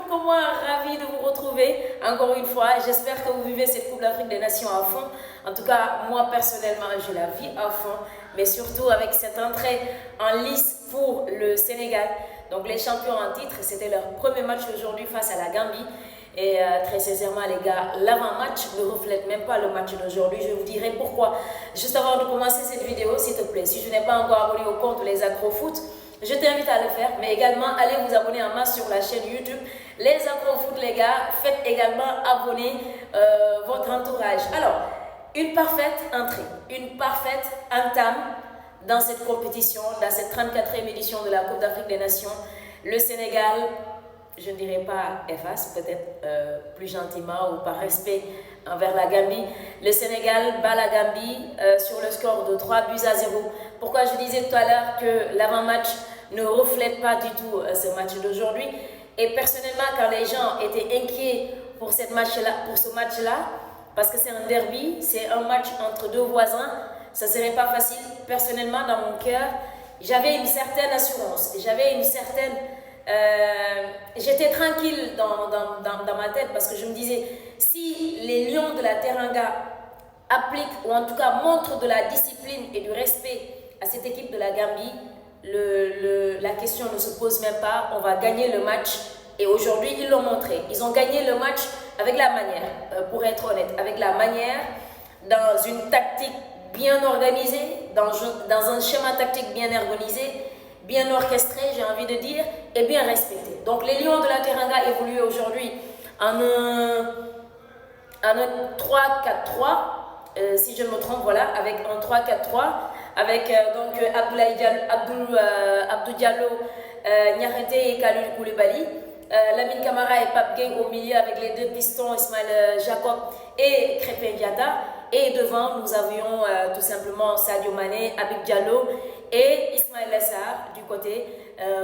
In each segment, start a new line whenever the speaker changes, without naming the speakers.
comme moi, ravi de vous retrouver encore une fois. J'espère que vous vivez cette Coupe d'Afrique des Nations à fond. En tout cas, moi personnellement, je la vis à fond. Mais surtout avec cette entrée en lice pour le Sénégal. Donc les champions en titre, c'était leur premier match aujourd'hui face à la Gambie. Et très sincèrement les gars, l'avant-match ne reflète même pas le match d'aujourd'hui. Je vous dirai pourquoi. Juste avant de commencer cette vidéo, s'il te plaît, si je n'ai pas encore abonné au compte Les Acrofoot, je t'invite à le faire, mais également allez vous abonner en masse sur la chaîne YouTube Les Acrofoot les gars. Faites également abonner votre entourage. Alors, une parfaite entrée, une parfaite entame dans cette compétition, dans cette 34e édition de la Coupe d'Afrique des Nations. Le Sénégal, je ne dirais pas efface, peut-être plus gentiment ou par respect envers la Gambie. Le Sénégal bat la Gambie sur le score de 3-0. Pourquoi je disais tout à l'heure que l'avant-match ne reflète pas du tout ce match d'aujourd'hui. Et personnellement, quand les gens étaient inquiets pour ce match-là, parce que c'est un derby, c'est un match entre deux voisins, ça ne serait pas facile. Personnellement, dans mon cœur, j'avais une certaine assurance, j'avais une certaine... j'étais tranquille dans ma tête parce que je me disais, si les Lions de la Teranga appliquent ou en tout cas montrent de la discipline et du respect à cette équipe de la Gambie, la question ne se pose même pas, on va gagner le match. Et aujourd'hui, ils l'ont montré. Ils ont gagné le match avec la manière, pour être honnête, avec la manière, dans une tactique bien organisée, dans un schéma tactique bien organisé, bien orchestré, j'ai envie de dire, et bien respecté. Donc les Lions de la Teranga évoluent aujourd'hui en un 3-4-3, si je ne me trompe, voilà, avec un 3-4-3, avec donc Abdou Diallo, Niakhaté et Kalidou Koulibaly, Lamine Camara et Pape Gueye au milieu avec les deux pistons, Ismaël Jacob et Krépin Diatta. Et devant, nous avions tout simplement Sadio Mané, Habib Diallo et Ismaël Sarr du côté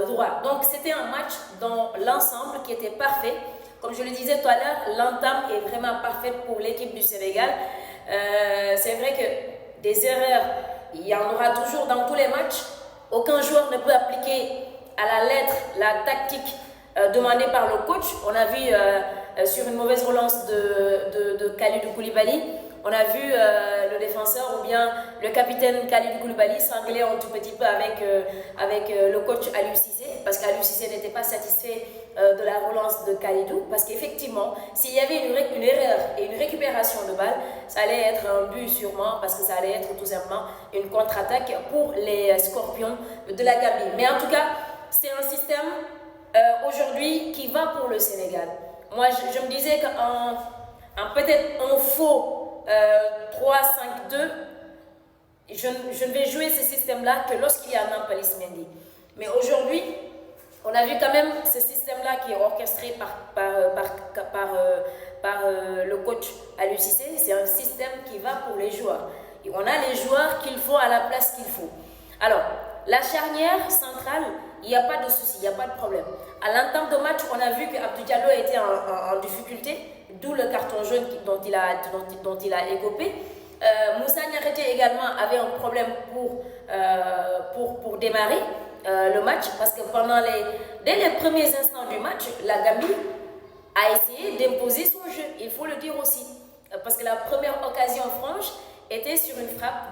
droit. Donc c'était un match dans l'ensemble qui était parfait. Comme je le disais tout à l'heure, l'entame est vraiment parfaite pour l'équipe du Sénégal. C'est vrai que des erreurs, il y en aura toujours dans tous les matchs. Aucun joueur ne peut appliquer à la lettre la tactique demandée par le coach. On a vu sur une mauvaise relance de Kalidou Koulibaly, on a vu le défenseur ou bien le capitaine Kalidou Koulibaly s'engueuler un tout petit peu avec le coach Aliou Cissé, parce qu'Aliou Cissé n'était pas satisfait de la relance de Kalidou, parce qu'effectivement, s'il y avait une erreur et une récupération de balle, ça allait être un but sûrement, parce que ça allait être tout simplement une contre-attaque pour les Scorpions de la Gambie. Mais en tout cas, c'est un système aujourd'hui qui va pour le Sénégal. Moi, je me disais qu'en peut-être un faux 3-5-2, je ne vais jouer ce système-là que lorsqu'il y a Nampalys Mendy. Mais aujourd'hui, on a vu quand même ce système-là qui est orchestré par le coach Aliou Cissé. C'est un système qui va pour les joueurs. Et on a les joueurs qu'il faut à la place qu'il faut. Alors, la charnière centrale, il n'y a pas de souci, il n'y a pas de problème. À l'entame de match, on a vu que Abdou Diallo était en difficulté, d'où le carton jaune dont il a écopé. Moussa Niakhaté également avait un problème pour démarrer le match, parce que dès les premiers instants du match, la Gambie a essayé d'imposer son jeu, il faut le dire aussi. Parce que la première occasion franche était sur une frappe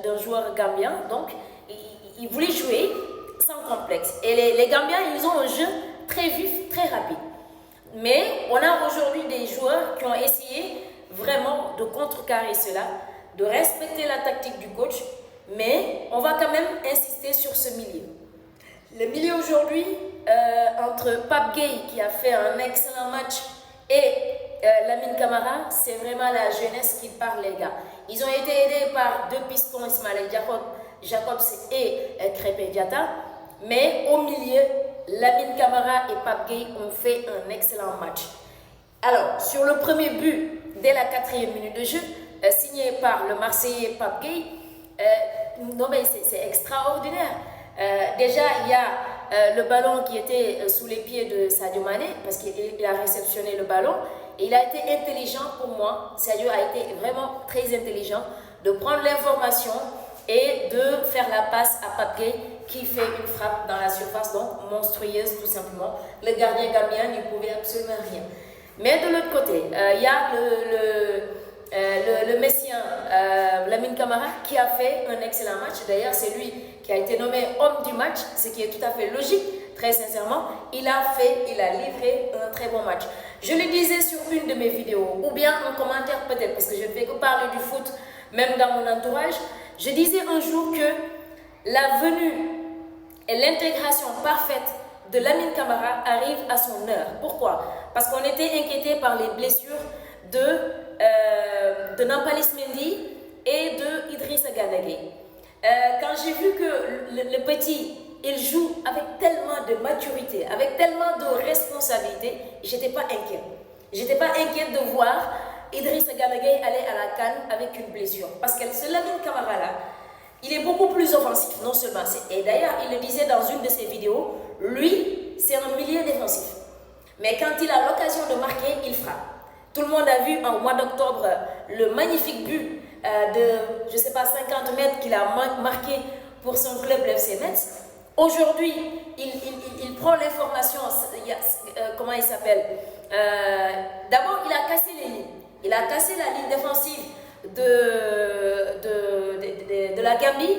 d'un joueur gambien. Donc, il voulait jouer sans complexe. Et les Gambiens, ils ont un jeu très vif, très rapide. Mais on a aujourd'hui des joueurs qui ont essayé vraiment de contrecarrer cela, de respecter la tactique du coach, mais on va quand même insister sur ce milieu. Le milieu aujourd'hui, entre Pape Gueye qui a fait un excellent match et Lamine Camara, c'est vraiment la jeunesse qui parle les gars. Ils ont été aidés par deux pistons, Ismaël Jacobs et Krépin Diatta, mais au milieu, Lamine Camara et Pape Gueye ont fait un excellent match. Alors, sur le premier but, dès la 4e minute de jeu, signé par le Marseillais Pape Gueye, non mais c'est extraordinaire. Déjà, il y a le ballon qui était sous les pieds de Sadio Mané, parce qu'il a réceptionné le ballon. Et il a été intelligent pour moi. Sadio a été vraiment très intelligent de prendre l'information et de faire la passe à Pape Gueye qui fait une frappe dans la surface, donc monstrueuse tout simplement. Le gardien gambien n'y pouvait absolument rien. Mais de l'autre côté, il y a le Messien Lamine Camara qui a fait un excellent match. D'ailleurs, c'est lui qui a été nommé homme du match, ce qui est tout à fait logique, très sincèrement. Il a livré un très bon match. Je le disais sur une de mes vidéos, ou bien en commentaire peut-être, parce que je ne fais que parler du foot, même dans mon entourage. Je disais un jour que la venue et l'intégration parfaite de Lamine Camara arrive à son heure. Pourquoi? Parce qu'on était inquiété par les blessures de Nampalys Mendy et de Idrissa Gana Gueye. Quand j'ai vu que le petit, il joue avec tellement de maturité, avec tellement de responsabilité, j'étais pas inquiète. J'étais pas inquiète de voir Idrissa Gana Gueye aller à la CAN avec une blessure. Parce que ce Lamine Camara là, il est beaucoup plus offensif, non seulement. Et d'ailleurs, il le disait dans une de ses vidéos, lui, c'est un milieu défensif. Mais quand il a l'occasion de marquer, il frappe. Tout le monde a vu en mois d'octobre le magnifique but de, je ne sais pas, 50 mètres qu'il a marqué pour son club, l'FC Metz. Aujourd'hui, il prend l'information, comment il s'appelle d'abord, il a cassé les lignes. Il a cassé la ligne défensive de la Gambie.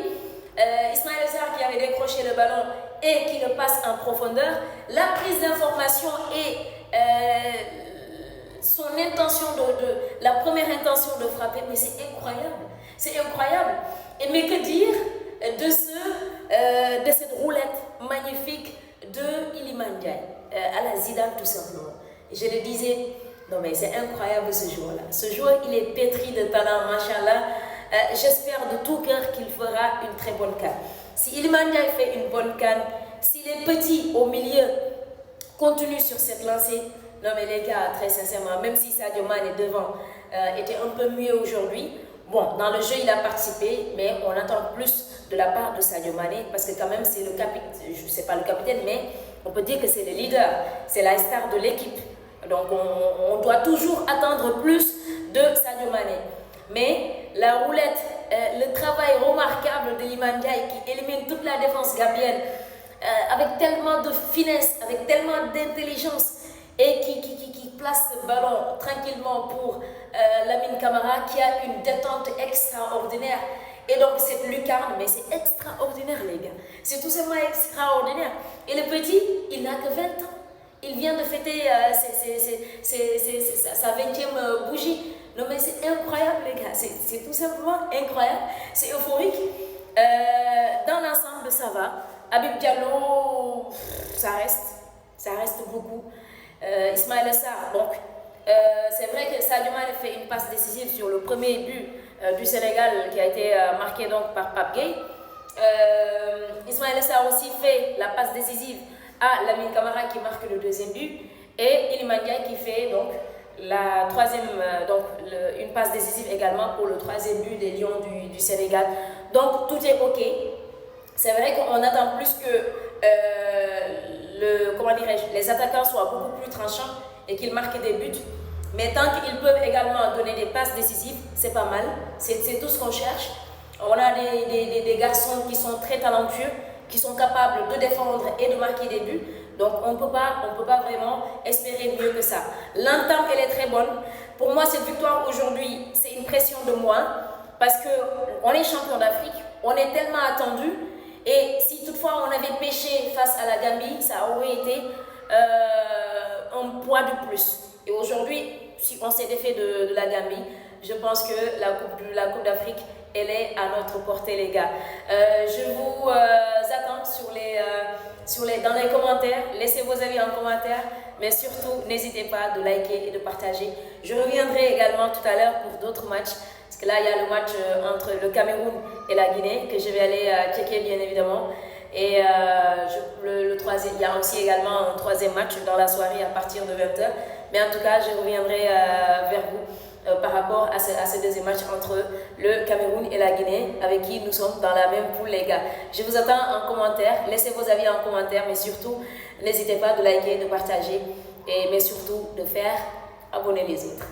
Ismaël Sarr qui avait décroché le ballon et qui le passe en profondeur. La prise d'information et son intention la première intention de frapper, mais c'est incroyable. C'est incroyable. Mais que dire de cette roulette magnifique de Iliman Ndiaye à la Zidane tout simplement. Je le disais, non mais c'est incroyable ce joueur-là. Ce joueur, il est pétri de talent, machallah. J'espère de tout cœur qu'il fera une très bonne CAN. Si Iliman Ndiaye fait une bonne CAN, si les petits au milieu continuent sur cette lancée, non mais les gars, très sincèrement, même si Sadio Mané devant était un peu mieux aujourd'hui, bon, dans le jeu il a participé, mais on attend plus de la part de Sadio Mané parce que quand même c'est le capitaine, je ne sais pas le capitaine, mais on peut dire que c'est le leader, c'est la star de l'équipe. Donc on doit toujours attendre plus de Sadio Mané. Mais la roulette, le travail remarquable de Iliman Ndiaye qui élimine toute la défense gambienne avec tellement de finesse, avec tellement d'intelligence et qui place le ballon tranquillement pour Lamine Camara qui a une détente extraordinaire. Et donc cette lucarne, mais c'est extraordinaire les gars. C'est tout simplement extraordinaire. Et le petit, il n'a que 20 ans. Il vient de fêter sa 20e bougie. Non mais c'est incroyable les gars, c'est tout simplement incroyable, c'est euphorique. Dans l'ensemble ça va. Habib Diallo, ça reste beaucoup. Ismaël Sarr, donc c'est vrai que Sadio Mané fait une passe décisive sur le premier but du Sénégal qui a été marqué donc par Pape Gueye. Ismaël Sarr aussi fait la passe décisive à Lamine Camara qui marque le deuxième but et Iliman Ndiaye qui fait donc la troisième, une passe décisive également pour le troisième but des Lions du Sénégal. Donc tout est ok. C'est vrai qu'on attend plus que les attaquants soient beaucoup plus tranchants et qu'ils marquent des buts. Mais tant qu'ils peuvent également donner des passes décisives, c'est pas mal. C'est tout ce qu'on cherche. On a des garçons qui sont très talentueux, qui sont capables de défendre et de marquer des buts. Donc on ne peut pas vraiment espérer mieux que ça. L'entame, elle est très bonne. Pour moi, cette victoire aujourd'hui, c'est une pression de moins parce qu'on est champion d'Afrique, on est tellement attendu. Et si toutefois on avait péché face à la Gambie, ça aurait été un poids de plus. Et aujourd'hui, si on s'est défait de la Gambie, je pense que la Coupe d'Afrique, elle est à notre portée, les gars. Je vous attends dans les commentaires. Laissez vos avis en commentaire. Mais surtout, n'hésitez pas de liker et de partager. Je reviendrai également tout à l'heure pour d'autres matchs. Parce que là, il y a le match entre le Cameroun et la Guinée que je vais aller checker, bien évidemment. Et il y a aussi également un troisième match dans la soirée à partir de 20h. Mais en tout cas, je reviendrai vers vous par rapport à ce deuxième match entre le Cameroun et la Guinée, avec qui nous sommes dans la même poule, les gars. Je vous attends en commentaire, laissez vos avis en commentaire, mais surtout, n'hésitez pas de liker, de partager, mais surtout de faire abonner les autres.